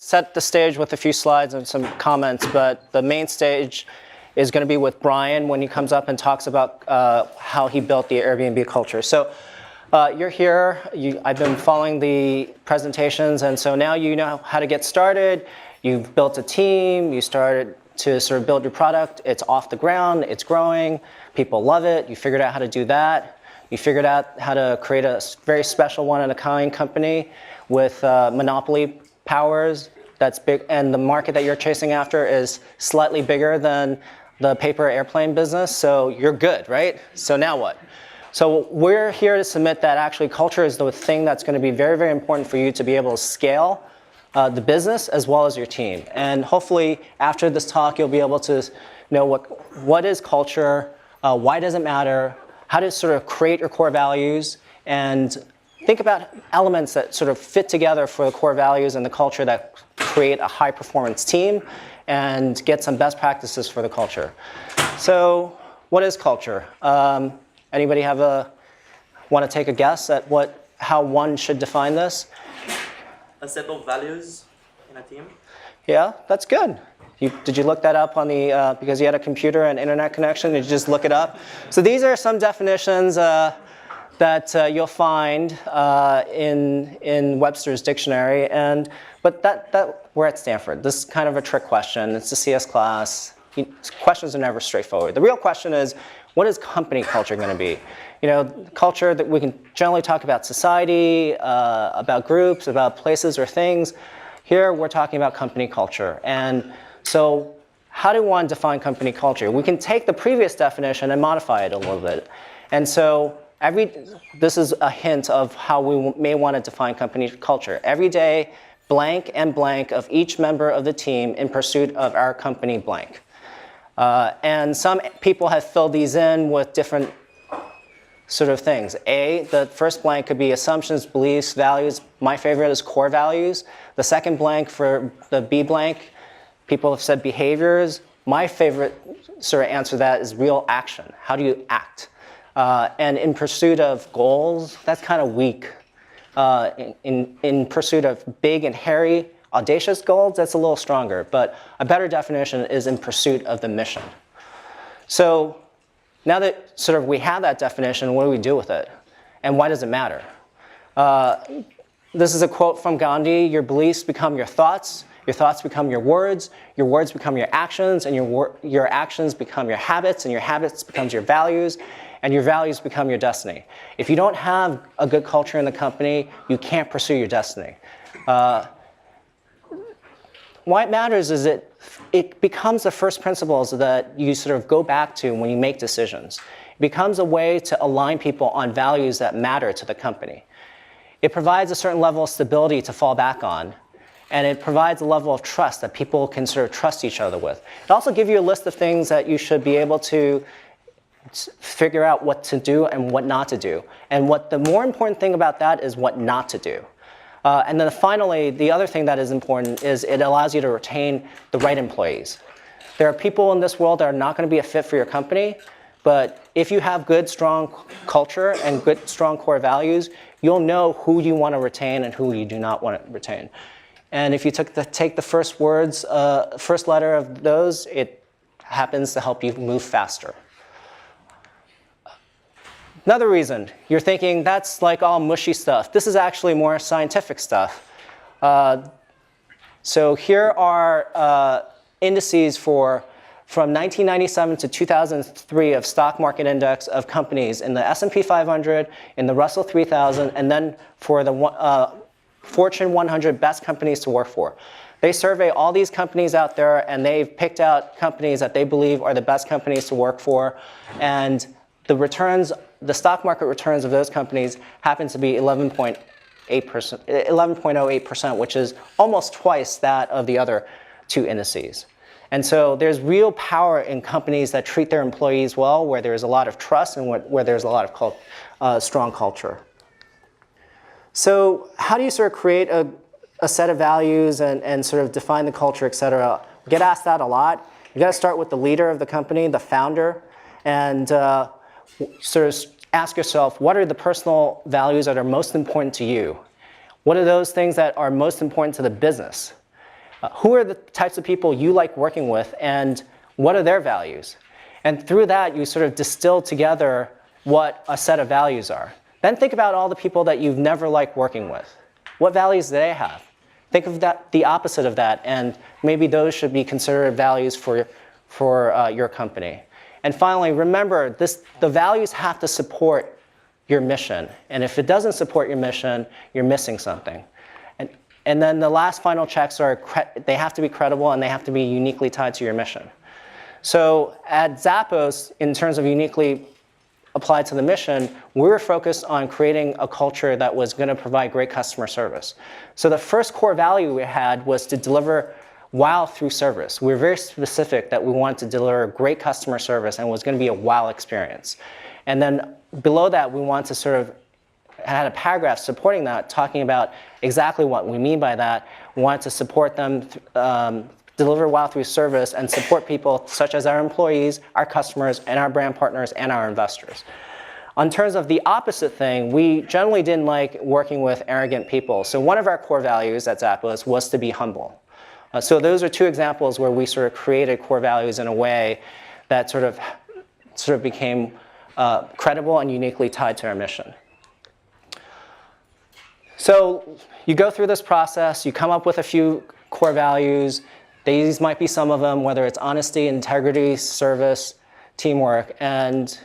set the stage with a few slides and some comments, but the main stage is going to be with Brian when he comes up and talks about how he built the Airbnb culture. So you're here. I've been following the presentations, and so now you know how to get started. You've built a team. You started to sort of build your product. It's off the ground. It's growing. People love it. You figured out how to do that. You figured out how to create a very special one-in-a-kind company with monopoly powers that's big, and the market that you're chasing after is slightly bigger than the paper airplane business, so you're good, right? So now what? So we're here to submit that actually culture is the thing that's going to be very, very important for you to be able to scale the business as well as your team. And hopefully after this talk, you'll be able to know what is culture, why does it matter, how to sort of create your core values, and think about elements that sort of fit together for the core values and the culture that create a high performance team and get some best practices for the culture. So what is culture? Anybody want to take a guess at how one should define this? A set of values in a team. Yeah, that's good. Did you look that up on the, because you had a computer and internet connection, did you just look it up? So these are some definitions that you'll find in Webster's dictionary, but we're at Stanford. This is kind of a trick question. It's a CS class. Questions are never straightforward. The real question is, what is company culture going to be? You know, culture that we can generally talk about society, about groups, about places or things. Here we're talking about company culture. And so how do one define company culture? We can take the previous definition and modify it a little bit. And so this is a hint of how we may want to define company culture. Every day, blank and blank of each member of the team in pursuit of our company blank. And some people have filled these in with different sort of things. The first blank could be assumptions, beliefs, values. My favorite is core values. The second blank for the B blank, people have said behaviors. My favorite sort of answer to that is real action. How do you act? And in pursuit of goals, that's kind of weak. In pursuit of big and hairy, audacious goals, that's a little stronger. But a better definition is in pursuit of the mission. So now that sort of we have that definition, what do we do with it? And why does it matter? This is a quote from Gandhi: your beliefs become your thoughts become your words become your actions, and your actions become your habits, and your habits becomes your values, and your values become your destiny. If you don't have a good culture in the company, you can't pursue your destiny. Why it matters is it becomes the first principles that you sort of go back to when you make decisions. It becomes a way to align people on values that matter to the company. It provides a certain level of stability to fall back on, and it provides a level of trust that people can sort of trust each other with. It also gives you a list of things that you should be able to figure out what to do and what not to do. And the more important thing about that is what not to do. And then finally, the other thing that is important is it allows you to retain the right employees. There are people in this world that are not going to be a fit for your company, but if you have good, strong culture and good, strong core values, you'll know who you want to retain and who you do not want to retain. And if you take the first letter of those, it happens to help you move faster. Another reason, you're thinking that's like all mushy stuff. This is actually more scientific stuff. So here are indices from 1997 to 2003 of stock market index of companies in the S&P 500, in the Russell 3000, and then for the Fortune 100 best companies to work for. They survey all these companies out there, and they've picked out companies that they believe are the best companies to work for, and the stock market returns of those companies happen to be 11.08%, which is almost twice that of the other two indices. And so there's real power in companies that treat their employees well, where there's a lot of trust and where there's a lot of strong culture. So how do you sort of create a set of values and sort of define the culture, et cetera? We get asked that a lot. You got to start with the leader of the company, the founder, and sort of ask yourself, what are the personal values that are most important to you? What are those things that are most important to the business? Who are the types of people you like working with, and what are their values? And through that, you sort of distill together what a set of values are. Then think about all the people that you've never liked working with. What values do they have? Think of that, the opposite of that, and maybe those should be considered values for your company. And finally, remember, the values have to support your mission. And if it doesn't support your mission, you're missing something. And then the last final checks are, they have to be credible and they have to be uniquely tied to your mission. So at Zappos, in terms of uniquely applied to the mission, we were focused on creating a culture that was going to provide great customer service. So the first core value we had was to deliver wow through service. We were very specific that we wanted to deliver great customer service and it was going to be a wow experience. And then below that, we wanted to sort of had a paragraph supporting that, talking about exactly what we mean by that. We wanted to support them, deliver wow through service, and support people such as our employees, our customers, and our brand partners, and our investors. In terms of the opposite thing, we generally didn't like working with arrogant people. So one of our core values at Zappos was to be humble. So those are two examples where we sort of created core values in a way that sort of became credible and uniquely tied to our mission. So you go through this process, you come up with a few core values. These might be some of them, whether it's honesty, integrity, service, teamwork, and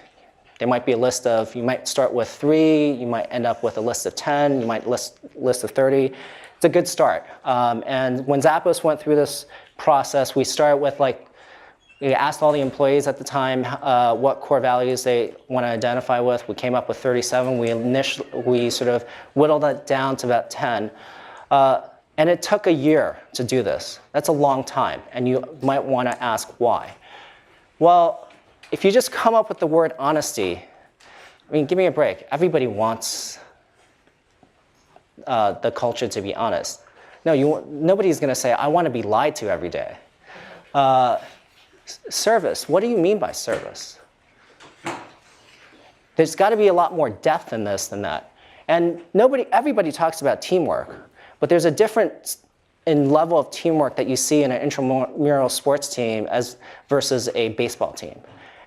there might be a list of, you might start with 3, you might end up with a list of 10, you might list of 30. It's a good start. And when Zappos went through this process, we started with we asked all the employees at the time what core values they want to identify with. We came up with 37. We sort of whittled that down to about 10. And it took a year to do this. That's a long time. And you might want to ask why. Well, if you just come up with the word honesty, I mean, give me a break. Everybody wants the culture to be honest. No, nobody's going to say, I want to be lied to every day. Service, what do you mean by service? There's got to be a lot more depth in this than that. And everybody talks about teamwork, but there's a difference in level of teamwork that you see in an intramural sports team versus a baseball team.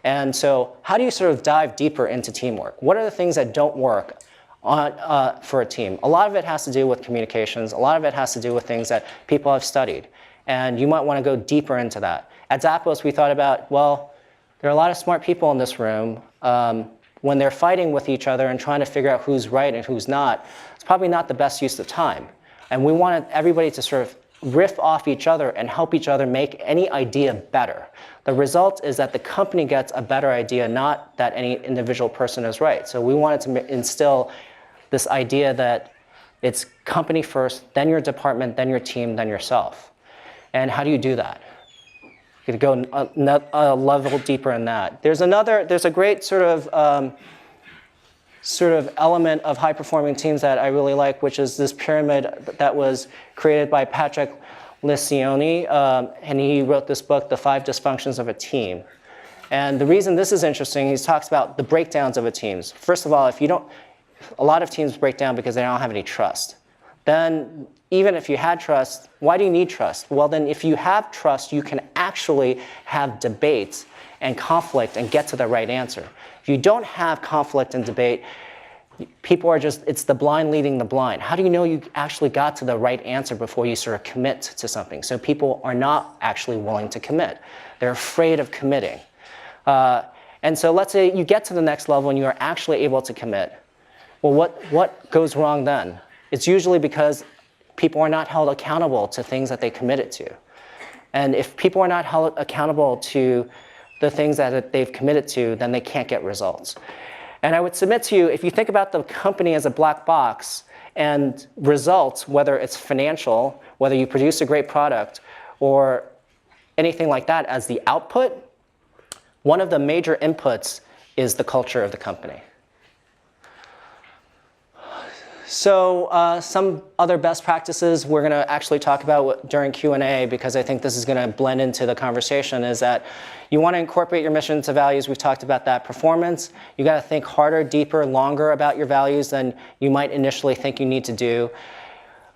And so how do you sort of dive deeper into teamwork? What are the things that don't work for a team? A lot of it has to do with communications. A lot of it has to do with things that people have studied. And you might want to go deeper into that. At Zappos, we thought about, well, there are a lot of smart people in this room. When they're fighting with each other and trying to figure out who's right and who's not, it's probably not the best use of time. And we wanted everybody to sort of riff off each other and help each other make any idea better. The result is that the company gets a better idea, not that any individual person is right. So we wanted to instill this idea that it's company first, then your department, then your team, then yourself. And how do you do that? You could go a level deeper in that. There's a great sort of element of high-performing teams that I really like, which is this pyramid that was created by Patrick Lencioni, and he wrote this book, The 5 Dysfunctions of a Team. And the reason this is interesting, he talks about the breakdowns of a team. First of all, a lot of teams break down because they don't have any trust. Then, even if you had trust, why do you need trust? Well, then if you have trust, you can actually have debates and conflict and get to the right answer. If you don't have conflict and debate, people are it's the blind leading the blind. How do you know you actually got to the right answer before you sort of commit to something? So people are not actually willing to commit. They're afraid of committing. And so let's say you get to the next level and you are actually able to commit. Well, what goes wrong then? It's usually because people are not held accountable to things that they committed to. And if people are not held accountable to the things that they've committed to, then they can't get results. And I would submit to you, if you think about the company as a black box and results, whether it's financial, whether you produce a great product, or anything like that as the output, one of the major inputs is the culture of the company. So some other best practices we're going to actually talk about during Q&A, because I think this is going to blend into the conversation, is that you want to incorporate your mission to values. We've talked about that. Performance, you got to think harder, deeper, longer about your values than you might initially think you need to do.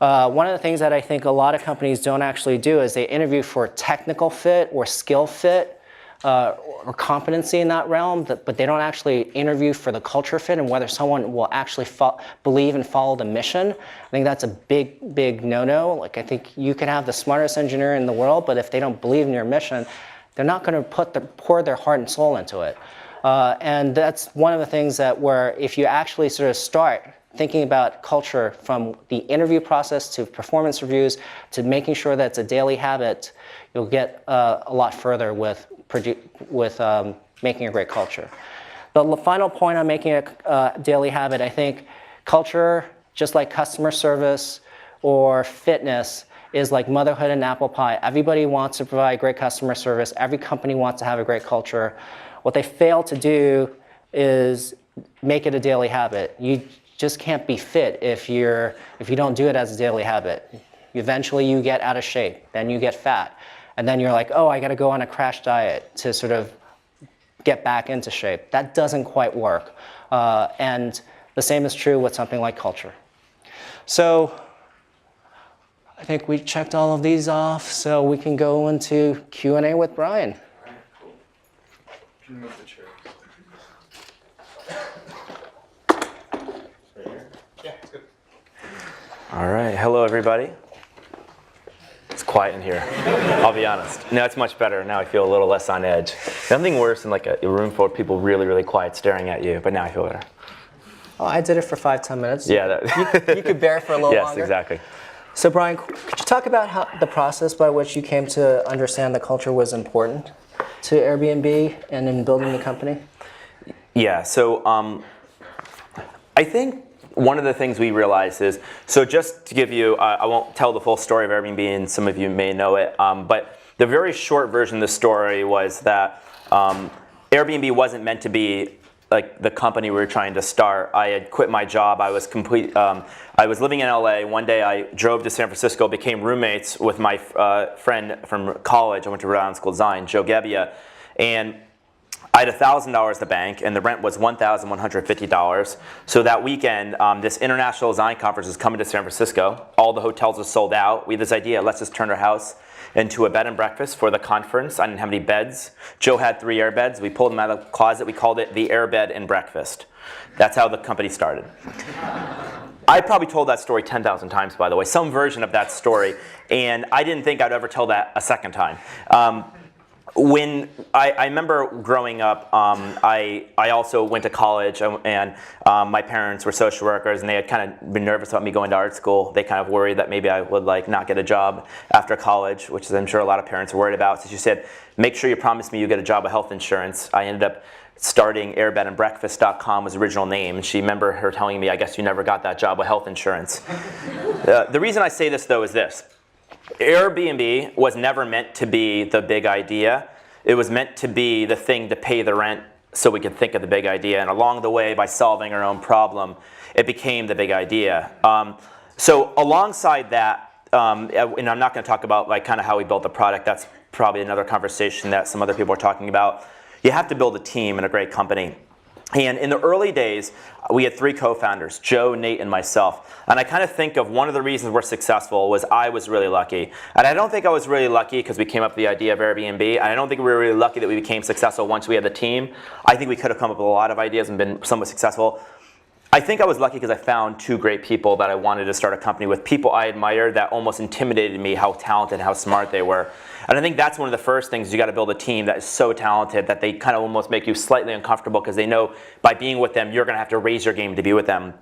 One of the things that I think a lot of companies don't actually do is they interview for technical fit or skill fit or competency in that realm, but they don't actually interview for the culture fit and whether someone will actually believe and follow the mission. I think that's a big, big no-no. Like, I think you can have the smartest engineer in the world, but if they don't believe in your mission, they're not going to pour their heart and soul into it. And that's one of the things that where if you actually sort of start thinking about culture from the interview process to performance reviews to making sure that it's a daily habit, you'll get a lot further with making a great culture. The final point on making a daily habit, I think culture, just like customer service or fitness, is like motherhood and apple pie. Everybody wants to provide great customer service. Every company wants to have a great culture. What they fail to do is make it a daily habit. You just can't be fit if you don't do it as a daily habit. Eventually you get out of shape, then you get fat, and then you're like, oh, I got to go on a crash diet to sort of get back into shape. That doesn't quite work. And the same is true with something like culture. So I think we checked all of these off, so we can go into Q&A with Brian. Can you move the chairs? Yeah, it's good. All right, hello everybody. It's quiet in here, I'll be honest. No, it's much better. Now I feel a little less on edge. Nothing worse than like a room full of people really, really quiet staring at you, but now I feel better. Oh, I did it for 5-10 minutes. Yeah. You could bear for a little yes, longer. Yes, exactly. So Brian, could you talk about how the process by which you came to understand that culture was important to Airbnb and in building the company? Yeah, so I think one of the things we realized is, so just to give you, I won't tell the full story of Airbnb, and some of you may know it, but the very short version of the story was that Airbnb wasn't meant to be like the company we were trying to start. I had quit my job. I was I was living in LA. One day I drove to San Francisco, became roommates with my friend from college. I went to Rhode Island School of Design, Joe Gebbia, and I had $1,000 at the bank, and the rent was $1,150. So that weekend, this international design conference was coming to San Francisco. All the hotels were sold out. We had this idea, let's just turn our house into a bed and breakfast for the conference. I didn't have any beds. Joe had 3 air beds. We pulled them out of the closet. We called it the Air Bed and Breakfast. That's how the company started. I probably told that story 10,000 times, by the way, some version of that story, and I didn't think I'd ever tell that a second time. When I remember growing up, I also went to college, and my parents were social workers, and they had kind of been nervous about me going to art school. They kind of worried that maybe I would like not get a job after college, which I'm sure a lot of parents are worried about. So she said, make sure you promise me you get a job with health insurance. I ended up starting airbedandbreakfast.com was the original name, and she remember her telling me, I guess you never got that job with health insurance. The reason I say this, though, is this. Airbnb was never meant to be the big idea. It was meant to be the thing to pay the rent so we could think of the big idea. And along the way, by solving our own problem, it became the big idea. So alongside that, and I'm not going to talk about like kind of how we built the product. That's probably another conversation that some other people are talking about. You have to build a team in a great company. And in the early days, we had 3 co-founders, Joe, Nate, and myself. And I kind of think of one of the reasons we're successful was I was really lucky. And I don't think I was really lucky because we came up with the idea of Airbnb. And I don't think we were really lucky that we became successful once we had the team. I think we could have come up with a lot of ideas and been somewhat successful. I think I was lucky because I found 2 great people that I wanted to start a company with, people I admired that almost intimidated me how talented and how smart they were. And I think that's one of the first things. You got to build a team that is so talented that they kind of almost make you slightly uncomfortable because they know by being with them, you're going to have to raise your game to be with them.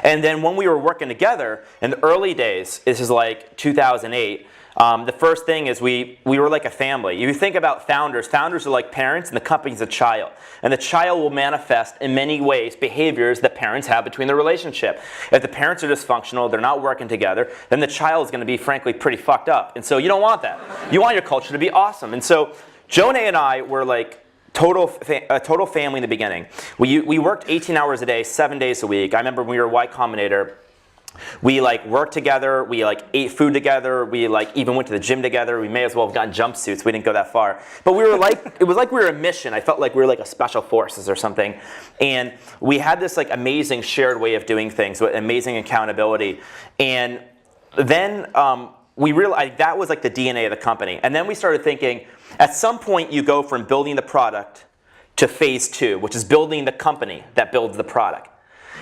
And then when we were working together in the early days, this is like 2008, the first thing is we were like a family. You think about founders are like parents and the company's a child. And the child will manifest in many ways behaviors that parents have between the relationship. If the parents are dysfunctional, they're not working together, then the child is going to be frankly pretty fucked up. And so you don't want that. You want your culture to be awesome. And so Jonah and I were like a total family in the beginning. We worked 18 hours a day, 7 days a week. I remember when we were Y Combinator, we like worked together, we like ate food together, we like even went to the gym together. We may as well have gotten jumpsuits, we didn't go that far. But we were like, it was like we were a mission. I felt like we were like a special forces or something. And we had this like amazing shared way of doing things with amazing accountability. And then we realized that was like the DNA of the company. And then we started thinking, at some point you go from building the product to phase 2, which is building the company that builds the product.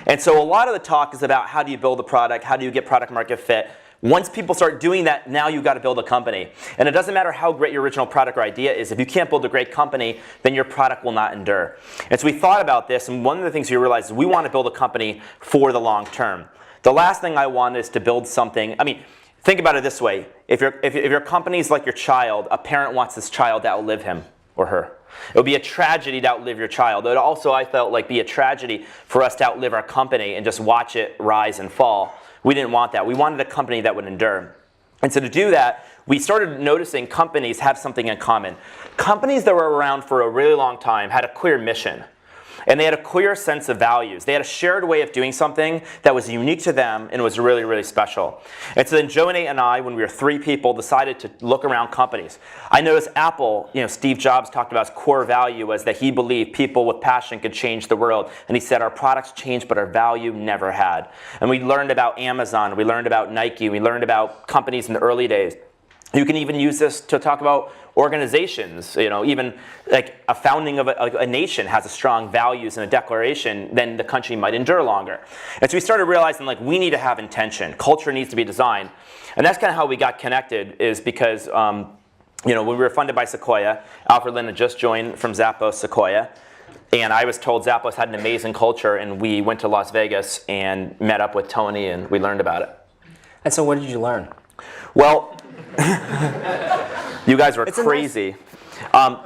And so a lot of the talk is about how do you build a product, how do you get product market fit. Once people start doing that, now you've got to build a company. And it doesn't matter how great your original product or idea is, if you can't build a great company, then your product will not endure. And so we thought about this, and one of the things we realized is we want to build a company for the long term. The last thing I want is to build something, I mean, think about it this way. If your company is like your child, a parent wants this child to outlive him or her. It would be a tragedy to outlive your child. It would also, I felt like, be a tragedy for us to outlive our company and just watch it rise and fall. We didn't want that. We wanted a company that would endure. And so to do that, we started noticing companies have something in common. Companies that were around for a really long time had a clear mission. And they had a clear sense of values. They had a shared way of doing something that was unique to them and was really, really special. And so then Joe and I, when we were 3 people, decided to look around companies. I noticed Apple, Steve Jobs talked about his core value was that he believed people with passion could change the world. And he said our products changed, but our value never had. And we learned about Amazon, we learned about Nike, we learned about companies in the early days. You can even use this to talk about organizations. Even like a founding of a nation has a strong values and a declaration, then the country might endure longer. And so we started realizing like we need to have intention. Culture needs to be designed. And that's kind of how we got connected, is because when we were funded by Sequoia, Alfred had just joined from Zappos Sequoia. And I was told Zappos had an amazing culture, and we went to Las Vegas and met up with Tony and we learned about it. And so what did you learn? Well, you guys were crazy. The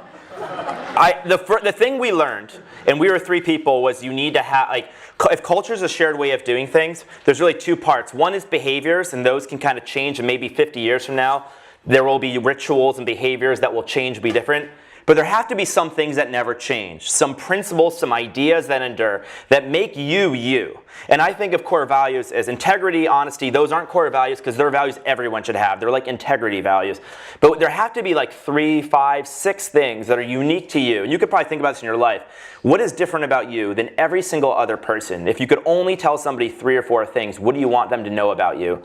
thing we learned, and we were 3 people, was you need to have, if culture is a shared way of doing things, there's really 2 parts. One is behaviors, and those can kind of change, and maybe 50 years from now, there will be rituals and behaviors that will change, be different. But there have to be some things that never change, some principles, some ideas that endure, that make you, you. And I think of core values as integrity, honesty. Those aren't core values because they're values everyone should have. They're like integrity values. But there have to be like 3, 5, 6 things that are unique to you. And you could probably think about this in your life. What is different about you than every single other person? If you could only tell somebody 3 or 4 things, what do you want them to know about you?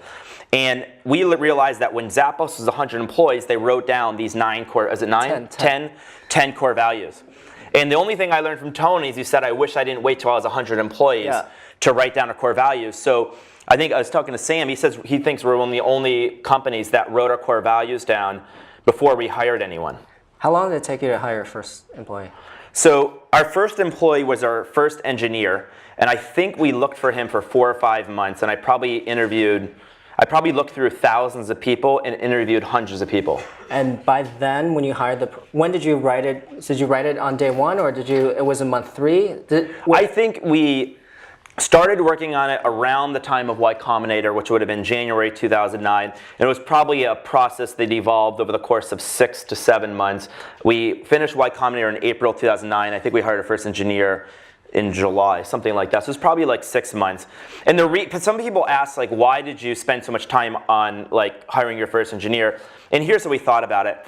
And we realized that when Zappos was 100 employees, they wrote down these 9 core, is it 9? 10 core values. And the only thing I learned from Tony is he said, I wish I didn't wait till I was 100 employees to write down our core values. So I think I was talking to Sam, he says he thinks we're one of the only companies that wrote our core values down before we hired anyone. How long did it take you to hire your first employee? So our first employee was our first engineer, and I think we looked for him for 4 or 5 months, and I probably looked through thousands of people and interviewed hundreds of people. And by then, when you hired when did you write it? Did you write it on day 1, or it was in month 3? I think we started working on it around the time of Y Combinator, which would have been January 2009. And it was probably a process that evolved over the course of 6 to 7 months. We finished Y Combinator in April 2009. I think we hired our first engineer in July, something like that. So it's probably like 6 months. And some people ask, like, why did you spend so much time on like hiring your first engineer? And here's what we thought about it.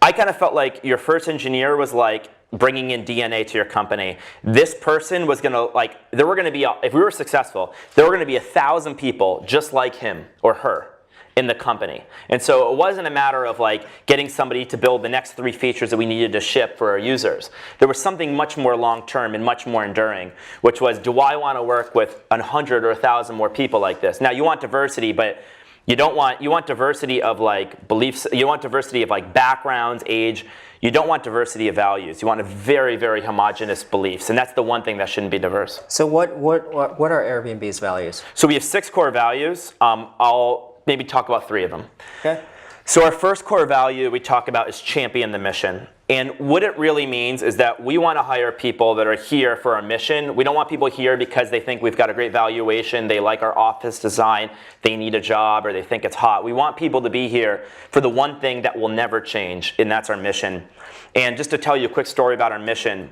I kind of felt like your first engineer was like bringing in DNA to your company. This person was gonna there were gonna be, if we were successful, there were gonna be 1,000 people just like him or her in the company. And so it wasn't a matter of like getting somebody to build the next 3 features that we needed to ship for our users. There was something much more long-term and much more enduring, which was, do I want to work with 100 or 1,000 more people like this? Now you want diversity, but you want diversity of like beliefs, you want diversity of like backgrounds, age. You don't want diversity of values. You want a very, very homogenous beliefs, and that's the one thing that shouldn't be diverse. So what are Airbnb's values? So we have 6 core values. I'll maybe talk about 3 of them. Okay. So our first core value we talk about is champion the mission. And what it really means is that we want to hire people that are here for our mission. We don't want people here because they think we've got a great valuation, they like our office design, they need a job, or they think it's hot. We want people to be here for the one thing that will never change, and that's our mission. And just to tell you a quick story about our mission,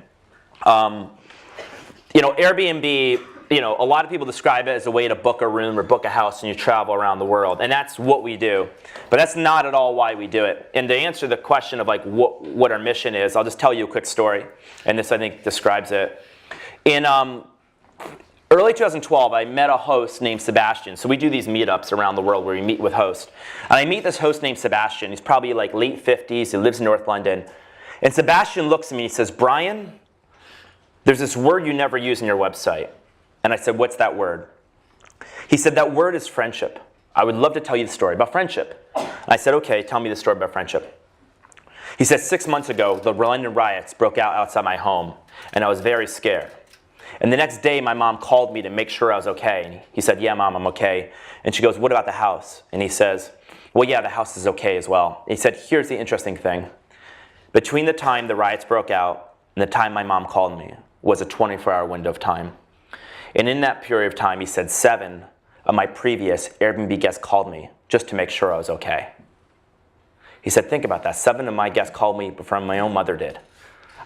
Airbnb, a lot of people describe it as a way to book a room or book a house and you travel around the world. And that's what we do. But that's not at all why we do it. And to answer the question of like what our mission is, I'll just tell you a quick story. And this, I think, describes it. early 2012, I met a host named Sebastian. So we do these meetups around the world where we meet with hosts. And I meet this host named Sebastian. He's probably like late 50s. He lives in North London. And Sebastian looks at me and he says, Brian, there's this word you never use in your website. And I said, what's that word? He said, that word is friendship. I would love to tell you the story about friendship. I said, okay, tell me the story about friendship. He said, 6 months ago, the London riots broke out outside my home, and I was very scared. And the next day, my mom called me to make sure I was okay. And he said, yeah, Mom, I'm okay. And she goes, what about the house? And he says, well, yeah, the house is okay as well. And he said, here's the interesting thing. Between the time the riots broke out and the time my mom called me was a 24-hour window of time. And in that period of time, he said, 7 of my previous Airbnb guests called me just to make sure I was okay. He said, think about that. 7 of my guests called me before my own mother did.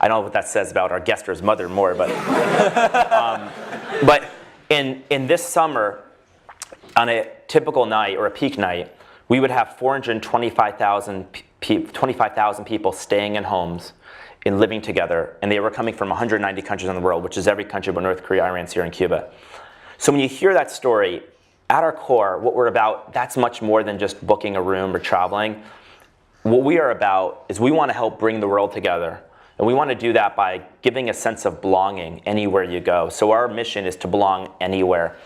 I don't know what that says about our guest or his mother more, but but in this summer, on a typical night or a peak night, we would have 425,000 people staying in homes and living together, and they were coming from 190 countries in the world, which is every country but North Korea, Iran, Syria, and Cuba. So when you hear that story, at our core, what we're about, that's much more than just booking a room or traveling. What we are about is we want to help bring the world together. And we want to do that by giving a sense of belonging anywhere you go. So our mission is to belong anywhere.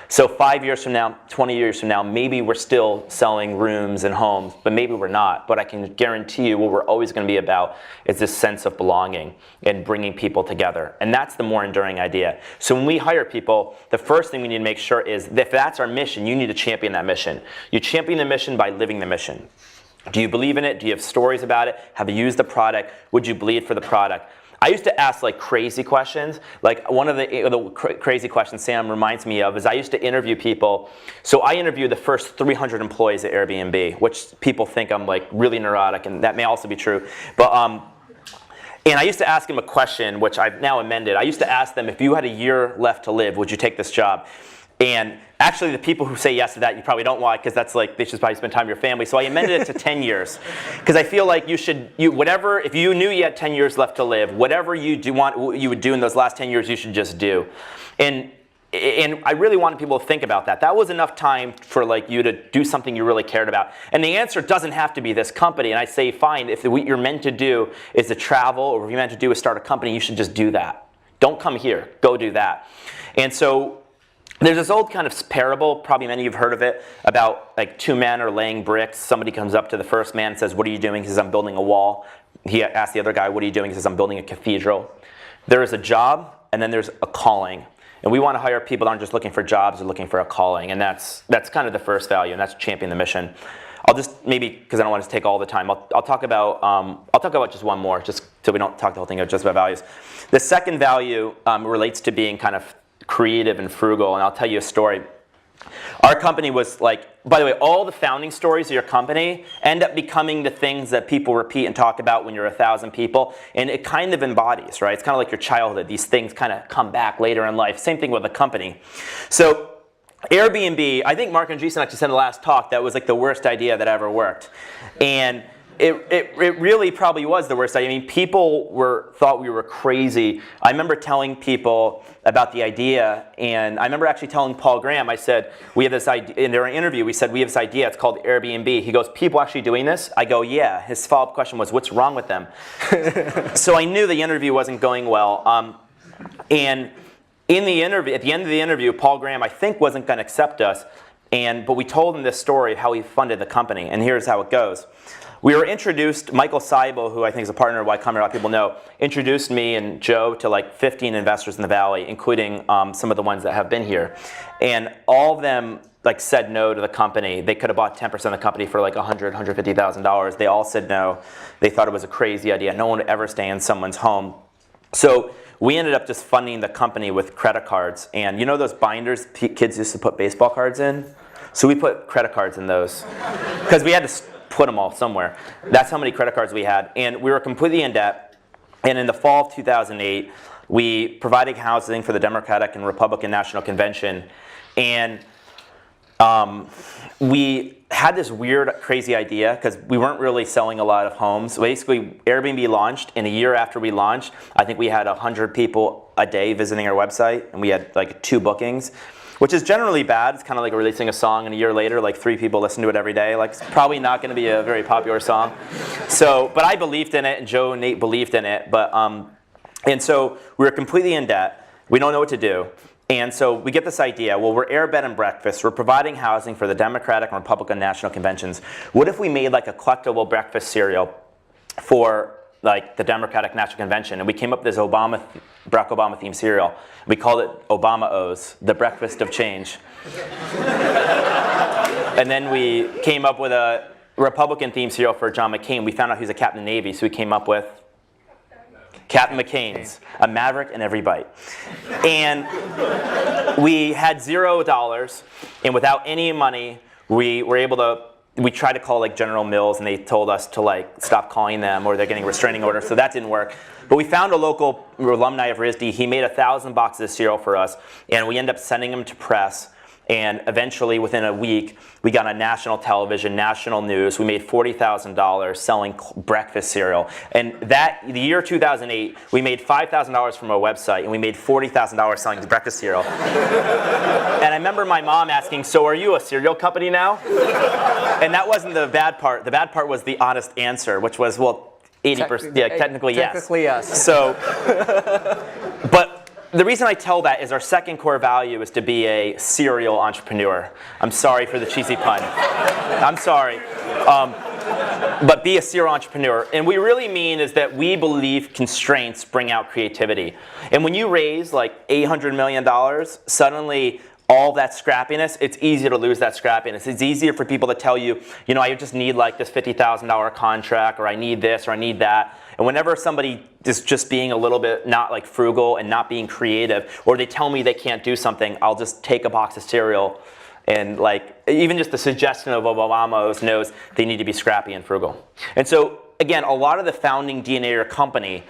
So 5 years from now, 20 years from now, maybe we're still selling rooms and homes, but maybe we're not. But I can guarantee you what we're always going to be about is this sense of belonging and bringing people together. And that's the more enduring idea. So when we hire people, the first thing we need to make sure is that if that's our mission, you need to champion that mission. You champion the mission by living the mission. Do you believe in it? Do you have stories about it? Have you used the product? Would you bleed for the product? I used to ask like crazy questions. Like one of the crazy questions Sam reminds me of is I used to interview people. So I interviewed the first 300 employees at Airbnb, which people think I'm like really neurotic, and that may also be true. But and I used to ask them a question, which I've now amended. I used to ask them, if you had a year left to live, would you take this job? And actually, the people who say yes to that, you probably don't want, because that's like, they should probably spend time with your family. So I amended it to 10 years. Because I feel like whatever, if you knew you had 10 years left to live, whatever you would do in those last 10 years, you should just do. And I really wanted people to think about that. That was enough time for like you to do something you really cared about. And the answer doesn't have to be this company. And I say, fine, if what you're meant to do is to travel, or if you're meant to do is start a company, you should just do that. Don't come here, go do that. And so there's this old kind of parable, probably many of you have heard of it, about like 2 men are laying bricks. Somebody comes up to the first man and says, what are you doing? He says, I'm building a wall. He asks the other guy, what are you doing? He says, I'm building a cathedral. There is a job, and then there's a calling. And we want to hire people that aren't just looking for jobs, they're looking for a calling. And that's kind of the first value, and that's champion the mission. I'll just, maybe, because I don't want to take all the time, I'll talk about just one more, just so we don't talk the whole thing just about values. The second value relates to being kind of creative and frugal, and I'll tell you a story. Our company was like, by the way, all the founding stories of your company end up becoming the things that people repeat and talk about when you're 1,000 people, and it kind of embodies, right? It's kind of like your childhood. These things kind of come back later in life. Same thing with a company. So Airbnb, I think Mark and Jason actually said in the last talk that was like the worst idea that ever worked. And it really probably was the worst idea. I mean, people thought we were crazy. I remember telling people about the idea, and I remember actually telling Paul Graham, I said, we have this idea, in their interview, we said, we have this idea, it's called Airbnb. He goes, people actually doing this? I go, yeah. His follow-up question was, what's wrong with them? So I knew the interview wasn't going well. And in the interview, at the end of the interview, Paul Graham, I think, wasn't going to accept us, but we told him this story of how he funded the company, and here's how it goes. We were introduced, Michael Seibel, who I think is a partner of Y Combinator, a lot of people know, introduced me and Joe to like 15 investors in the Valley, including some of the ones that have been here. And all of them like said no to the company. They could have bought 10% of the company for like $100,000, $150,000. They all said no. They thought it was a crazy idea. No one would ever stay in someone's home. So we ended up just funding the company with credit cards. And you know those binders kids used to put baseball cards in? So we put credit cards in those because we had to put them all somewhere. That's how many credit cards we had. And we were completely in debt. And in the fall of 2008, we provided housing for the Democratic and Republican National Convention. And we had this weird, crazy idea because we weren't really selling a lot of homes. Basically, Airbnb launched, and a year after we launched, I think we had 100 people a day visiting our website, and we had like 2 bookings, which is generally bad. It's kind of like releasing a song, and a year later, like 3 people listen to it every day. Like, it's probably not going to be a very popular song. So, but I believed in it, and Joe and Nate believed in it. But and so we were completely in debt. We don't know what to do. And so we get this idea, well, we're air, bed, and breakfast. We're providing housing for the Democratic and Republican national conventions. What if we made like a collectible breakfast cereal for like the Democratic National Convention? And we came up with this Barack Obama themed cereal. We called it Obama O's, the breakfast of change. And then we came up with a Republican themed cereal for John McCain. We found out he was a captain of the Navy, so we came up with Captain McCain's, a maverick in every bite. And we had $0, and without any money, we were able to, we tried to call like General Mills, and they told us to like stop calling them, or they're getting restraining orders, so that didn't work. But we found a local alumni of RISD. He made 1,000 boxes of cereal for us, and we ended up sending them to press. And eventually, within a week, we got on national television, national news. We made $40,000 selling breakfast cereal. And the year 2008, we made $5,000 from our website, and we made $40,000 selling breakfast cereal. And I remember my mom asking, so are you a cereal company now? And that wasn't the bad part. The bad part was the honest answer, which was, well, 80%, yeah, technically yes. Technically yes. So, but the reason I tell that is our second core value is to be a serial entrepreneur. I'm sorry for the cheesy pun. I'm sorry. But be a serial entrepreneur. And what we really mean is that we believe constraints bring out creativity. And when you raise like $800 million, suddenly all that scrappiness, it's easier to lose that scrappiness. It's easier for people to tell you, you know, I just need like this $50,000 contract, or I need this, or I need that. And whenever somebody is just being a little bit not like frugal and not being creative, or they tell me they can't do something, I'll just take a box of cereal, and like even just the suggestion of Obama's knows they need to be scrappy and frugal. And so again, a lot of the founding DNA of your company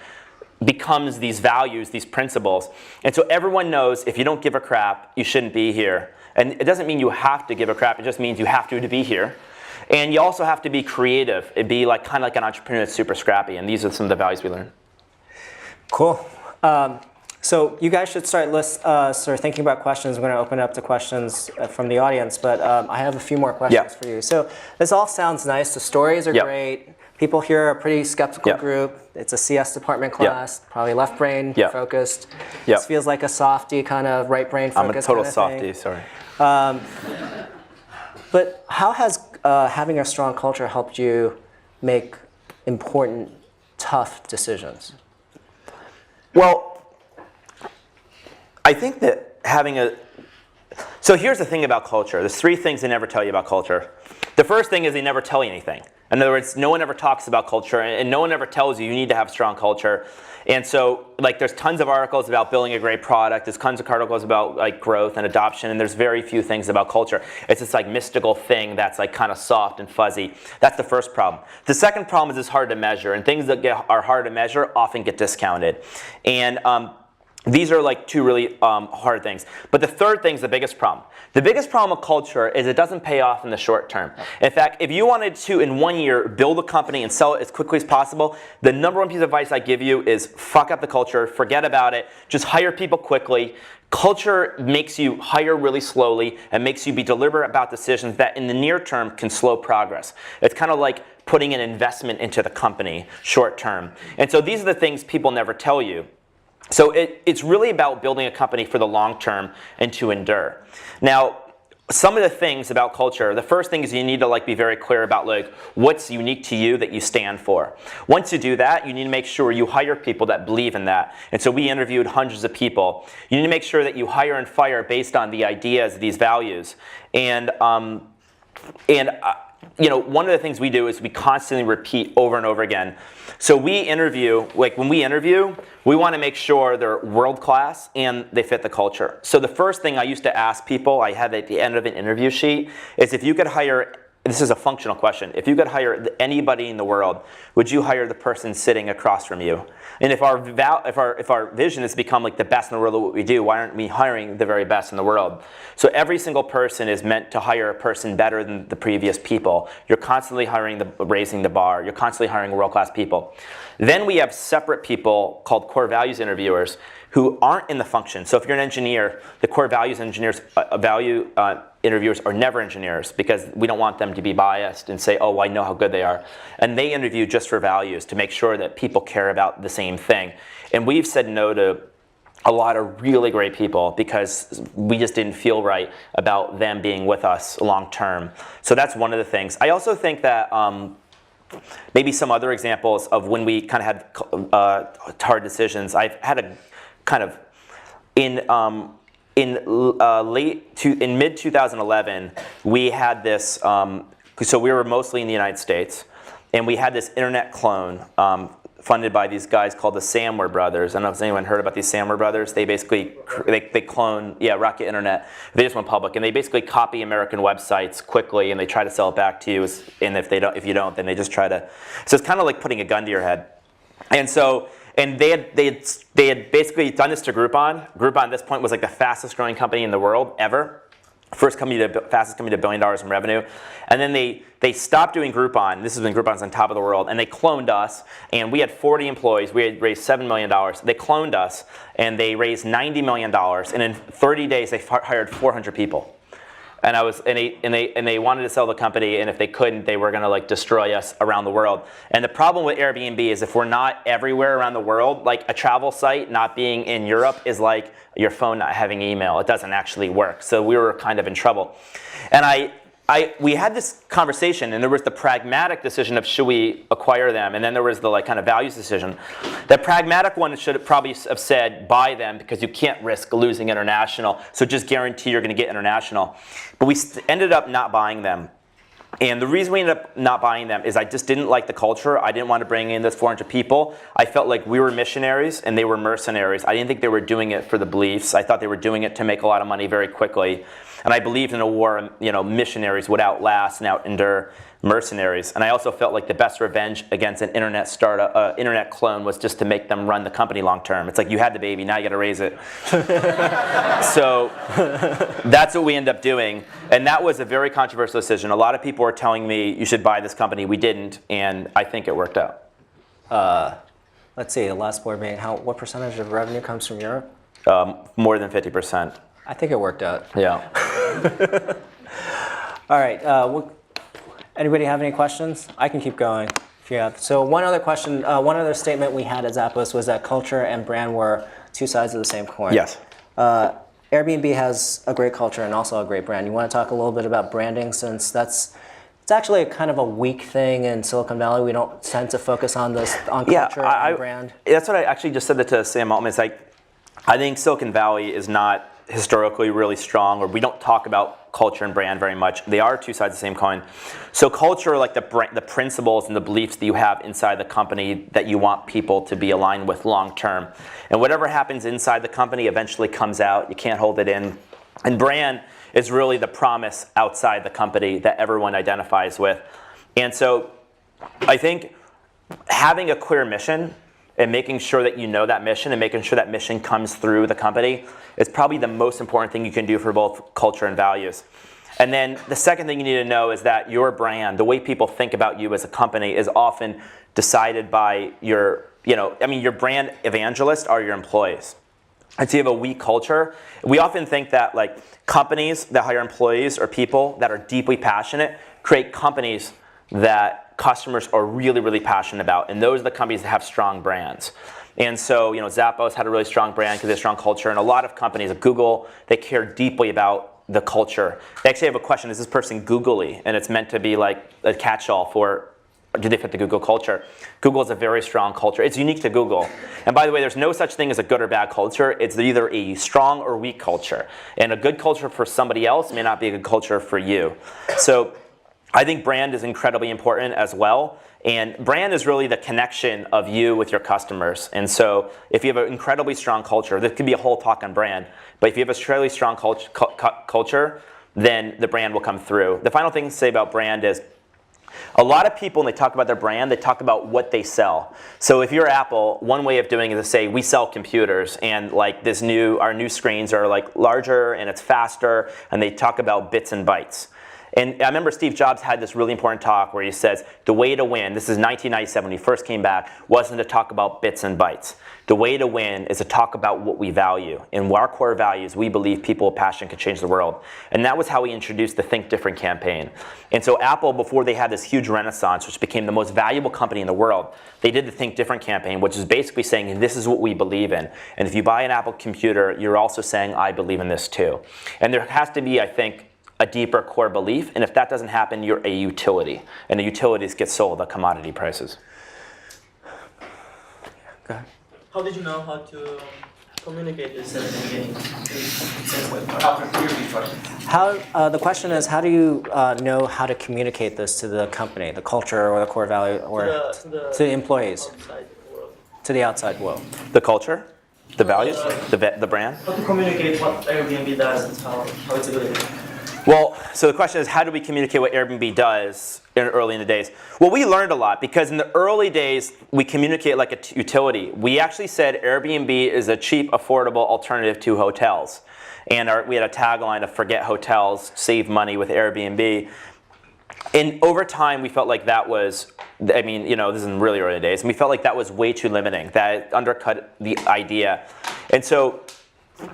becomes these values, these principles. And so everyone knows if you don't give a crap, you shouldn't be here. And it doesn't mean you have to give a crap, it just means you have to be here. And you also have to be creative. It'd be like kind of like an entrepreneur that's super scrappy. And these are some of the values we learned. Cool. So you guys should start thinking about questions. We're going to open it up to questions from the audience, but I have a few more questions for you. So this all sounds nice. The stories are great. People here are a pretty skeptical group. It's a CS department class, probably left brain focused. This feels like a softy kind of right brain focused. I'm a total kind of softy, sorry. But how has having a strong culture helped you make important, tough decisions? Well, I think that so here's the thing about culture. There's 3 things they never tell you about culture. The first thing is they never tell you anything. In other words, no one ever talks about culture, and no one ever tells you need to have strong culture. And so, like, there's tons of articles about building a great product. There's tons of articles about like growth and adoption, and there's very few things about culture. It's this like mystical thing that's like kind of soft and fuzzy. That's the first problem. The second problem is it's hard to measure, and things that are hard to measure often get discounted. And these are like 2 really hard things. But the third thing is the biggest problem. The biggest problem with culture is it doesn't pay off in the short term. In fact, if you wanted to, in 1 year, build a company and sell it as quickly as possible, the number 1 piece of advice I give you is fuck up the culture, forget about it, just hire people quickly. Culture makes you hire really slowly and makes you be deliberate about decisions that in the near term can slow progress. It's kind of like putting an investment into the company short term. And so these are the things people never tell you. So it's really about building a company for the long term and to endure. Now, some of the things about culture, the first thing is you need to like be very clear about like what's unique to you that you stand for. Once you do that, you need to make sure you hire people that believe in that. And so we interviewed hundreds of people. You need to make sure that you hire and fire based on the ideas, these values. And you know, one of the things we do is we constantly repeat over and over again. So we interview, like when we interview, we want to make sure they're world class and they fit the culture. So the first thing I used to ask people, I had at the end of an interview sheet, is if you could hire this is a functional question. If you could hire anybody in the world, would you hire the person sitting across from you? And if our vision is to become like the best in the world at what we do, why aren't we hiring the very best in the world? So every single person is meant to hire a person better than the previous people. You're constantly raising the bar. You're constantly hiring world-class people. Then we have separate people called core values interviewers who aren't in the function. So if you're an engineer, the core values interviewers are never engineers because we don't want them to be biased and say, oh, well, I know how good they are. And they interview just for values to make sure that people care about the same thing. And we've said no to a lot of really great people because we just didn't feel right about them being with us long term. So that's one of the things. I also think that maybe some other examples of when we kind of had hard decisions. I've had a kind of in mid 2011, we had this. So we were mostly in the United States, and we had this internet clone funded by these guys called the Samwer brothers. I don't know if anyone heard about these Samwer brothers. They basically they clone Rocket Internet. They just went public, and they basically copy American websites quickly, and they try to sell it back to you. And if you don't, then they just try to. So it's kind of like putting a gun to your head. And so. And they had basically done this to Groupon. Groupon at this point was like the fastest growing company in the world ever. Fastest company to $1 billion in revenue. And then they stopped doing Groupon. This is when Groupon's on top of the world. And they cloned us. And we had 40 employees. We had raised $7 million. They cloned us. And they raised $90 million. And in 30 days, they hired 400 people. And they wanted to sell the company, and if they couldn't, they were going to like destroy us around the world. And the problem with Airbnb is if we're not everywhere around the world, like a travel site not being in Europe is like your phone not having email. It doesn't actually work. So we were kind of in trouble. And we had this conversation, and there was the pragmatic decision of should we acquire them, and then there was the like kind of values decision. The pragmatic one should have probably have said buy them because you can't risk losing international, so just guarantee you're going to get international. But we ended up not buying them. And the reason we ended up not buying them is I just didn't like the culture. I didn't want to bring in those 400 people. I felt like we were missionaries and they were mercenaries. I didn't think they were doing it for the beliefs. I thought they were doing it to make a lot of money very quickly. And I believed in a war, missionaries would outlast and outendure mercenaries. And I also felt like the best revenge against an internet startup, internet clone was just to make them run the company long term. It's like you had the baby, now you got to raise it. So that's what we ended up doing. And that was a very controversial decision. A lot of people were telling me you should buy this company. We didn't, and I think it worked out. Let's see, the last board meeting, what percentage of revenue comes from Europe? More than 50%. I think it worked out. Yeah. All right. Anybody have any questions? I can keep going if you have. So one other question, one other statement we had at Zappos was that culture and brand were two sides of the same coin. Yes. Airbnb has a great culture and also a great brand. You want to talk a little bit about branding since it's actually kind of a weak thing in Silicon Valley. We don't tend to focus on culture and brand. That's what I actually just said that to Sam Altman. It's like, I think Silicon Valley is not historically really strong, or we don't talk about culture and brand very much. They are two sides of the same coin. So culture, like the principles and the beliefs that you have inside the company that you want people to be aligned with long term. And whatever happens inside the company eventually comes out. You can't hold it in. And brand is really the promise outside the company that everyone identifies with. And so I think having a clear mission and making sure that you know that mission and making sure that mission comes through the company is probably the most important thing you can do for both culture and values. And then the second thing you need to know is that your brand, the way people think about you as a company, is often decided by your brand evangelists are your employees. And so you have a weak culture. We often think that like companies that hire employees or people that are deeply passionate create companies that customers are really, really passionate about. And those are the companies that have strong brands. And so, Zappos had a really strong brand because they have strong culture. And a lot of companies, like Google, they care deeply about the culture. They actually have a question, is this person googly? And it's meant to be like a catch-all for, do they fit the Google culture? Google is a very strong culture. It's unique to Google. And by the way, there's no such thing as a good or bad culture. It's either a strong or weak culture. And a good culture for somebody else may not be a good culture for you. So I think brand is incredibly important as well. And brand is really the connection of you with your customers. And so if you have an incredibly strong culture, this could be a whole talk on brand, but if you have a really strong culture, then the brand will come through. The final thing to say about brand is, a lot of people, when they talk about their brand, they talk about what they sell. So if you're Apple, one way of doing it is to say, we sell computers, and like our new screens are like larger and it's faster, and they talk about bits and bytes. And I remember Steve Jobs had this really important talk where he says, the way to win, this is 1997 when he first came back, wasn't to talk about bits and bytes. The way to win is to talk about what we value. In our core values, we believe people with passion can change the world. And that was how he introduced the Think Different campaign. And so Apple, before they had this huge renaissance, which became the most valuable company in the world, they did the Think Different campaign, which is basically saying, this is what we believe in. And if you buy an Apple computer, you're also saying, I believe in this too. And there has to be, I think, a deeper core belief, and if that doesn't happen, you're a utility, and the utilities get sold at commodity prices. Go ahead. How did you know how to communicate this at the beginning? The question is, how do you know how to communicate this to the company, the culture or the core value, or to the employees, Outside world. to the outside world? The culture, the values, the brand. How to communicate what Airbnb does and how it's a good idea. Well, so the question is, how do we communicate what Airbnb does early in the days? Well, we learned a lot, because in the early days, we communicate like a utility. We actually said Airbnb is a cheap, affordable alternative to hotels. And we had a tagline of forget hotels, save money with Airbnb. And over time, we felt like that was, I mean, this is in really early days, and we felt like that was way too limiting, that it undercut the idea. And so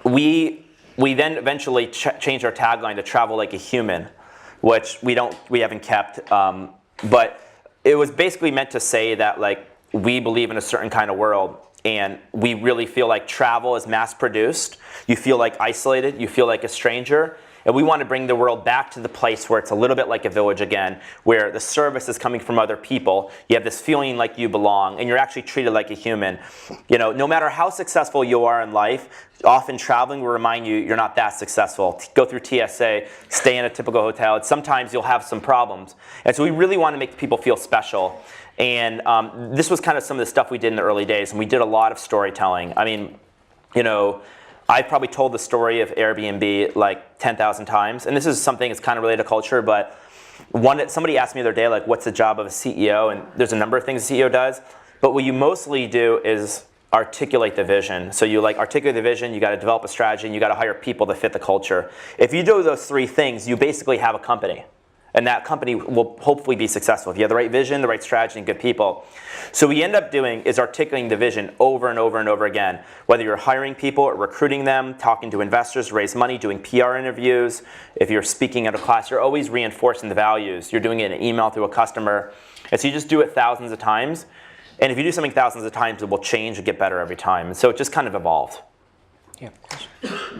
we then eventually changed our tagline to travel like a human, which we haven't kept. But it was basically meant to say that like we believe in a certain kind of world, and we really feel like travel is mass produced. You feel like isolated, you feel like a stranger. And we want to bring the world back to the place where it's a little bit like a village again, where the service is coming from other people. You have this feeling like you belong, and you're actually treated like a human. No matter how successful you are in life, often traveling will remind you you're not that successful. Go through TSA, stay in a typical hotel. Sometimes you'll have some problems. And so we really want to make people feel special. And this was kind of some of the stuff we did in the early days, and we did a lot of storytelling. I mean, I've probably told the story of Airbnb like 10,000 times, and this is something that's kind of related to culture, but somebody asked me the other day, like, what's the job of a CEO? And there's a number of things a CEO does, but what you mostly do is articulate the vision. So you articulate the vision, you got to develop a strategy, and you got to hire people to fit the culture. If you do those three things, you basically have a company. And that company will hopefully be successful if you have the right vision, the right strategy, and good people. So what we end up doing is articulating the vision over and over and over again. Whether you're hiring people or recruiting them, talking to investors to raise money, doing PR interviews, if you're speaking at a class, you're always reinforcing the values. You're doing it in an email through a customer. And so you just do it thousands of times. And if you do something thousands of times, it will change and get better every time. And so it just kind of evolved. Yeah.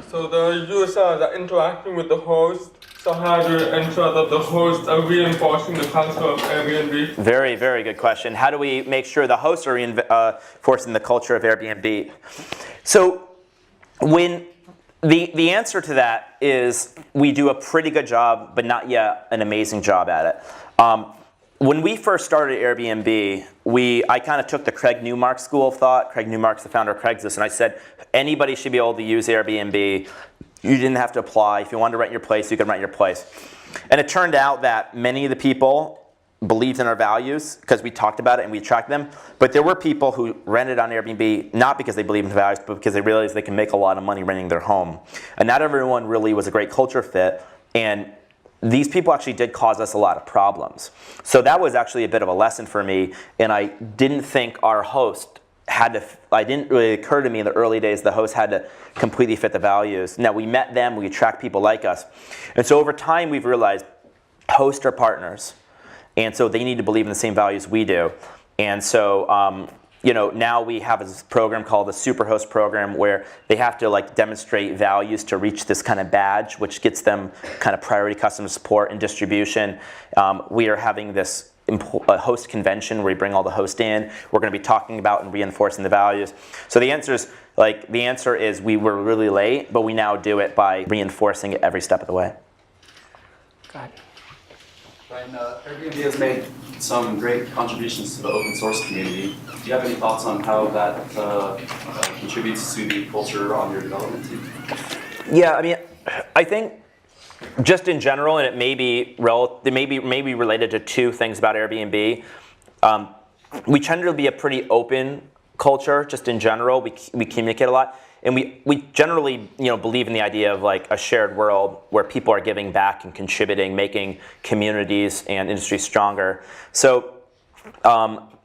So the users are interacting with the host. So how do you ensure that the hosts are reinforcing the culture of Airbnb? Very, very good question. How do we make sure the hosts are reinforcing the culture of Airbnb? So when the answer to that is we do a pretty good job, but not yet an amazing job at it. When we first started Airbnb, I kind of took the Craig Newmark school of thought. Craig Newmark's the founder of Craigslist, and I said anybody should be able to use Airbnb. You didn't have to apply. If you wanted to rent your place, you could rent your place. And it turned out that many of the people believed in our values because we talked about it and we attracted them. But there were people who rented on Airbnb not because they believed in the values, but because they realized they can make a lot of money renting their home. And not everyone really was a great culture fit. And these people actually did cause us a lot of problems. So that was actually a bit of a lesson for me. And I didn't think our host it didn't really occur to me in the early days the host had to completely fit the values. Now we met them, we attract people like us. And so over time we've realized hosts are partners. And so they need to believe in the same values we do. And so now we have this program called the Superhost program where they have to demonstrate values to reach this kind of badge, which gets them kind of priority customer support and distribution. We are having this a host convention where we bring all the hosts in. We're going to be talking about and reinforcing the values. So the answer is we were really late, but we now do it by reinforcing it every step of the way. Go ahead. Ryan, Airbnb has made some great contributions to the open source community. Do you have any thoughts on how that contributes to the culture on your development team? Yeah, I mean, I think just in general, and it may be related to two things about Airbnb. We tend to be a pretty open culture, just in general. We communicate a lot, and we generally believe in the idea of like a shared world where people are giving back and contributing, making communities and industries stronger. So.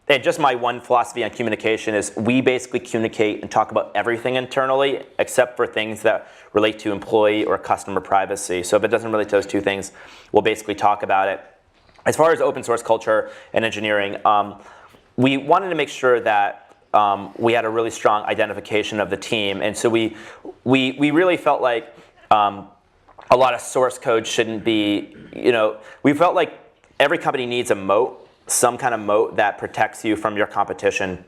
And just my one philosophy on communication is we basically communicate and talk about everything internally except for things that relate to employee or customer privacy. So if it doesn't relate to those two things, we'll basically talk about it. As far as open source culture and engineering, we wanted to make sure that we had a really strong identification of the team. And so we really felt like a lot of source code shouldn't be, we felt like every company needs a moat. Some kind of moat that protects you from your competition.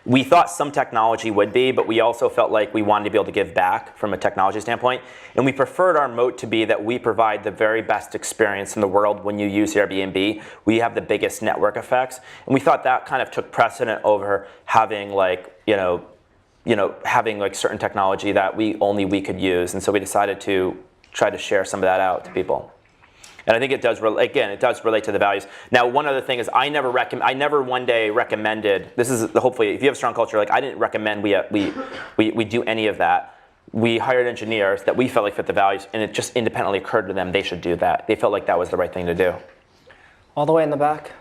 We thought some technology would be, but we also felt like we wanted to be able to give back from a technology standpoint. And we preferred our moat to be that we provide the very best experience in the world when you use Airbnb. We have the biggest network effects. And we thought that kind of took precedent over having having like certain technology that only we could use. And so we decided to try to share some of that out to people. And I think it does, it does relate to the values. Now, one other thing is I never one day recommended, this is hopefully, if you have a strong culture, like I didn't recommend we do any of that. We hired engineers that we felt like fit the values, and it just independently occurred to them they should do that. They felt like that was the right thing to do. All the way in the back.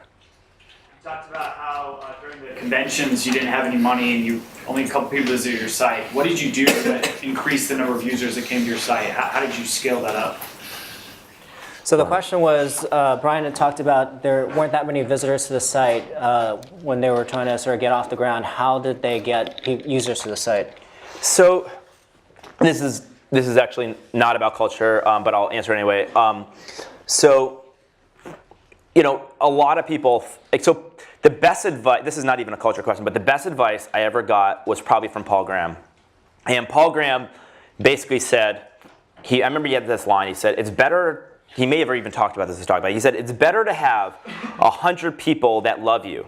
You talked about how during the conventions you didn't have any money and only a couple people visited your site. What did you do to increase the number of users that came to your site? How did you scale that up? So the question was, Brian had talked about there weren't that many visitors to the site when they were trying to sort of get off the ground. How did they get users to the site? So this is actually not about culture, but I'll answer it anyway. A lot of people, so the best advice, this is not even a culture question, but the best advice I ever got was probably from Paul Graham. And Paul Graham basically said, I remember he had this line, he said, it's better, he may have even talked about this in his talk, but he said, it's better to have 100 people that love you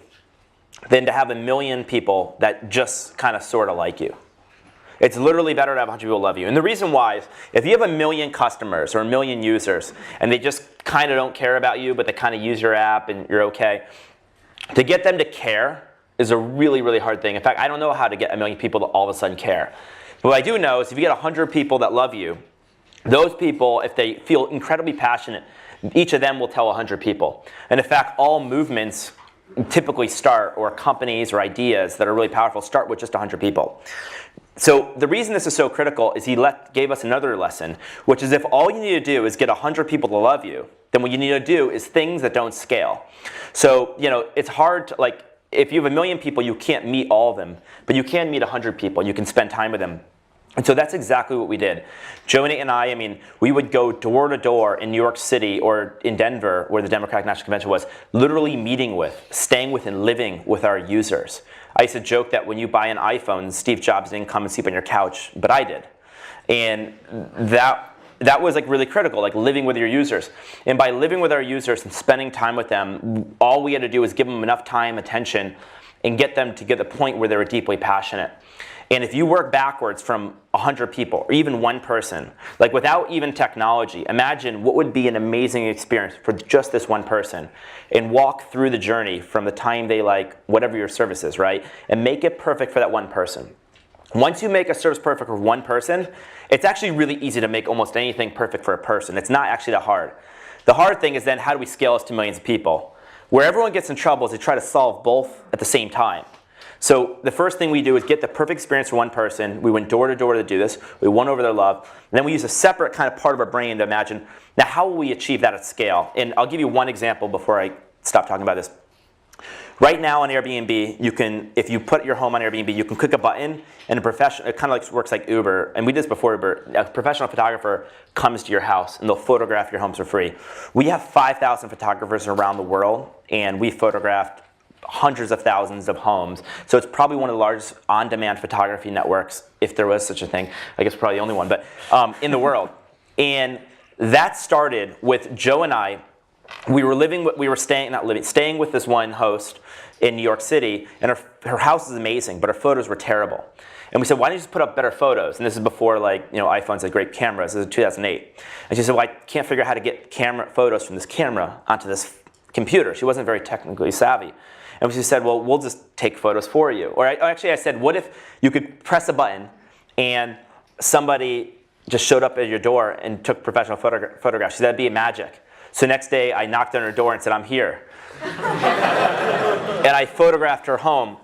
than to have 1 million people that just kind of sort of like you. It's literally better to have 100 people love you. And the reason why is, if you have 1 million customers or 1 million users, and they just kind of don't care about you, but they kind of use your app and you're okay, to get them to care is a really, really hard thing. In fact, I don't know how to get 1 million people to all of a sudden care. But what I do know is if you get 100 people that love you, those people, if they feel incredibly passionate, each of them will tell 100 people. And in fact, all movements typically start, or companies or ideas that are really powerful, start with just 100 people. So the reason this is so critical is he gave us another lesson, which is if all you need to do is get 100 people to love you, then what you need to do is things that don't scale. So it's hard to, like, if you have 1 million people, you can't meet all of them, but you can meet 100 people. You can spend time with them. And so that's exactly what we did. Joe and I, we would go door to door in New York City or in Denver, where the Democratic National Convention was, literally meeting with, staying with, and living with our users. I used to joke that when you buy an iPhone, Steve Jobs didn't come and sleep on your couch, but I did. And that was like really critical, like living with your users. And by living with our users and spending time with them, all we had to do was give them enough time, attention, and get them to get the point where they were deeply passionate. And if you work backwards from 100 people, or even one person, like without even technology, imagine what would be an amazing experience for just this one person, and walk through the journey from the time they like whatever your service is, right? And make it perfect for that one person. Once you make a service perfect for one person, it's actually really easy to make almost anything perfect for a person. It's not actually that hard. The hard thing is then how do we scale this to millions of people? Where everyone gets in trouble is to try to solve both at the same time. So the first thing we do is get the perfect experience for one person. We went door to door to do this. We won over their love. And then we use a separate kind of part of our brain to imagine, now how will we achieve that at scale? And I'll give you one example before I stop talking about this. Right now on Airbnb, you can, if you put your home on Airbnb, you can click a button and it kind of like works like Uber. And we did this before Uber. A professional photographer comes to your house and they'll photograph your homes for free. We have 5,000 photographers around the world, and we photographed hundreds of thousands of homes. So it's probably one of the largest on-demand photography networks, if there was such a thing. I guess probably the only one, but in the world. And that started with Joe and I we were staying with this one host in New York City, and her house is amazing, but her photos were terrible. And we said, why don't you just put up better photos? And this is before iPhones had great cameras. This is 2008. And she said, well, I can't figure out how to get photos from this camera onto this computer. She wasn't very technically savvy. And she said, well, we'll just take photos for you. Or actually I said, what if you could press a button and somebody just showed up at your door and took professional photographs? She said, that'd be magic. So next day I knocked on her door and said, I'm here. And I photographed her home.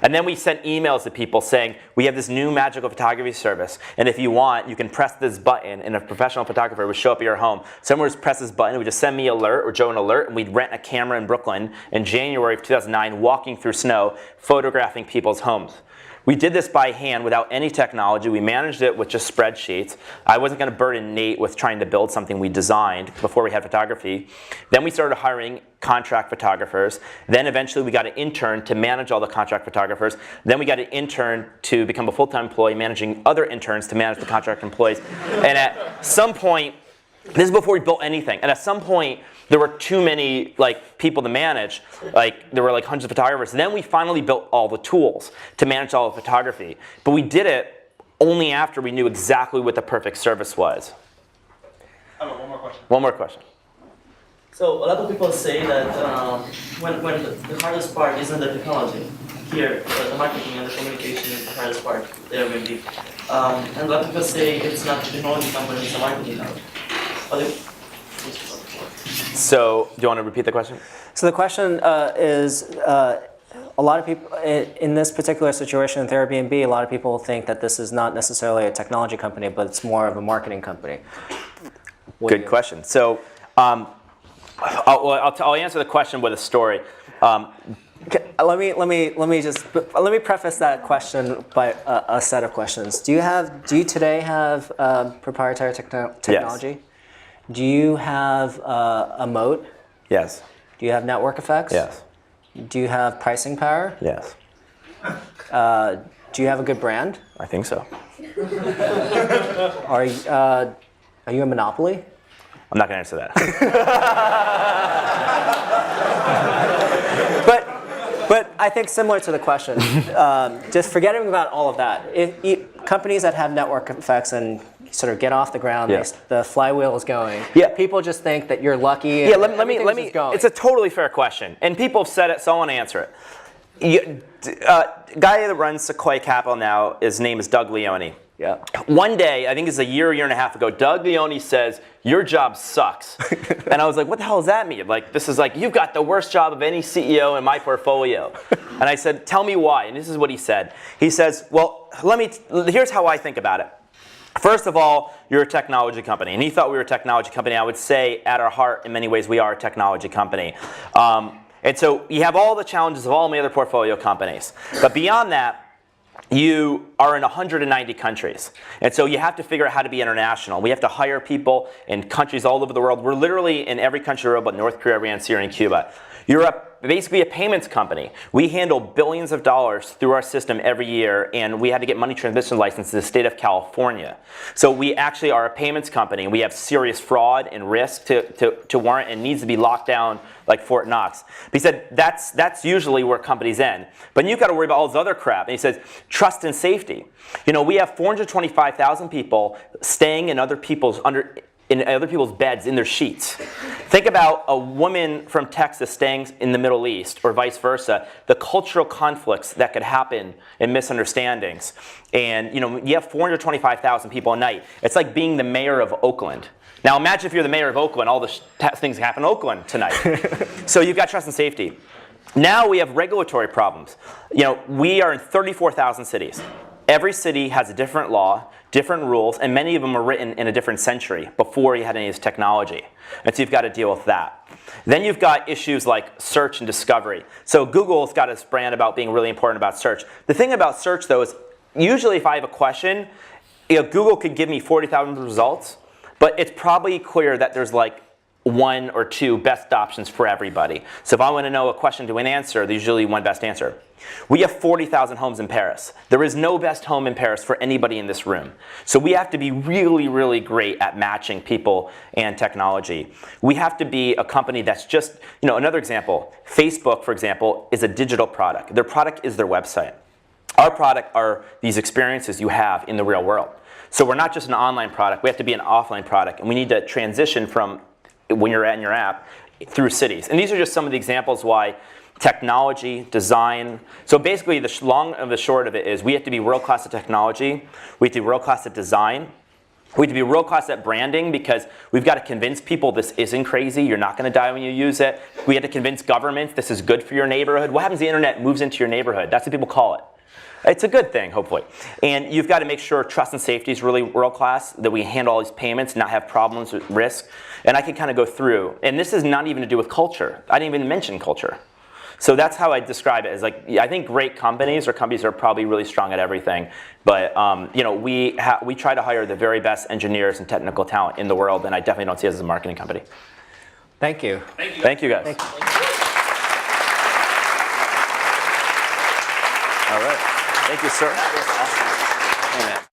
And then we sent emails to people saying, we have this new magical photography service, and if you want, you can press this button, and a professional photographer would show up at your home. Someone would press this button, would just send me an alert, or Joe an alert, and we'd rent a camera in Brooklyn in January of 2009, walking through snow, photographing people's homes. We did this by hand without any technology. We managed it with just spreadsheets. I wasn't going to burden Nate with trying to build something we designed before we had photography. Then we started hiring contract photographers. Then eventually we got an intern to manage all the contract photographers. Then we got an intern to become a full-time employee, managing other interns to manage the contract employees. And at some point, this is before we built anything, and at some point, there were too many people to manage. There were hundreds of photographers. And then we finally built all the tools to manage all the photography. But we did it only after we knew exactly what the perfect service was. I have one more question. One more question. So a lot of people say that when the hardest part isn't the technology, here the marketing and the communication is the hardest part, the Airbnb. And a lot of people say it's not the technology company, it's the marketing company. So, do you want to repeat the question? So the question is, a lot of people, in this particular situation with Airbnb, a lot of people think that this is not necessarily a technology company, but it's more of a marketing company. Good question. So, I'll answer the question with a story. Let me preface that question by a set of questions. Do you today have proprietary technology? Yes. Do you have a moat? Yes. Do you have network effects? Yes. Do you have pricing power? Yes. Do you have a good brand? I think so. Are you a monopoly? I'm not going to answer that. But I think similar to the question, just forgetting about all of that, companies that have network effects and sort of get off the ground, the flywheel is going. Yeah. People just think that you're lucky. Yeah, let me. Going. It's a totally fair question, and people have said it, so I want to answer it. Guy that runs Sequoia Capital now, his name is Doug Leone. Yeah. One day, I think it's a year and a half ago, Doug Leone says, your job sucks. And I was like, what the hell does that mean? This is you've got the worst job of any CEO in my portfolio. And I said, tell me why. And this is what he said. He says, well, here's how I think about it. First of all, you're a technology company. And he thought we were a technology company. I would say, at our heart, in many ways, we are a technology company. And so you have all the challenges of all my other portfolio companies. But beyond that, you are in 190 countries. And so you have to figure out how to be international. We have to hire people in countries all over the world. We're literally in every country in the world but North Korea, Iran, Syria, and Cuba. You're basically a payments company. We handle billions of dollars through our system every year, and we had to get money transmission license in the state of California. So we actually are a payments company, and we have serious fraud and risk to warrant and needs to be locked down like Fort Knox. But he said that's usually where companies end. But you've got to worry about all this other crap. And he says trust and safety. We have 425,000 people staying in other people's beds in their sheets. Think about a woman from Texas staying in the Middle East or vice versa, the cultural conflicts that could happen and misunderstandings. And you have 425,000 people a night. It's like being the mayor of Oakland. Now imagine if you're the mayor of Oakland, all the things that happen in Oakland tonight. So you've got trust and safety. Now we have regulatory problems. We are in 34,000 cities. Every city has a different law, different rules, and many of them are written in a different century before you had any of this technology. And so you've got to deal with that. Then you've got issues like search and discovery. So Google's got its brand about being really important about search. The thing about search, though, is usually if I have a question, Google could give me 40,000 results, but it's probably clear that there's one or two best options for everybody. So if I want to know a question to an answer, there's usually one best answer. We have 40,000 homes in Paris. There is no best home in Paris for anybody in this room. So we have to be really, really great at matching people and technology. We have to be a company that's just, another example, Facebook, for example, is a digital product. Their product is their website. Our product are these experiences you have in the real world. So we're not just an online product, we have to be an offline product, and we need to transition from when you're in your app through cities. And these are just some of the examples why technology, design. So basically the long and the short of it is we have to be world class at technology, we have to be world class at design, we have to be world class at branding because we've got to convince people this isn't crazy, you're not going to die when you use it. We have to convince governments this is good for your neighborhood. What happens if the internet moves into your neighborhood? That's what people call it. It's a good thing, hopefully. And you've got to make sure trust and safety is really world class, that we handle all these payments, not have problems with risk. And I can kind of go through. And this is not even to do with culture. I didn't even mention culture. So that's how I describe it, as like, I think great companies or companies are probably really strong at everything. But we try to hire the very best engineers and technical talent in the world, and I definitely don't see us as a marketing company. Thank you. Thank you, guys. Thank you. All right. Thank you, sir. Amen.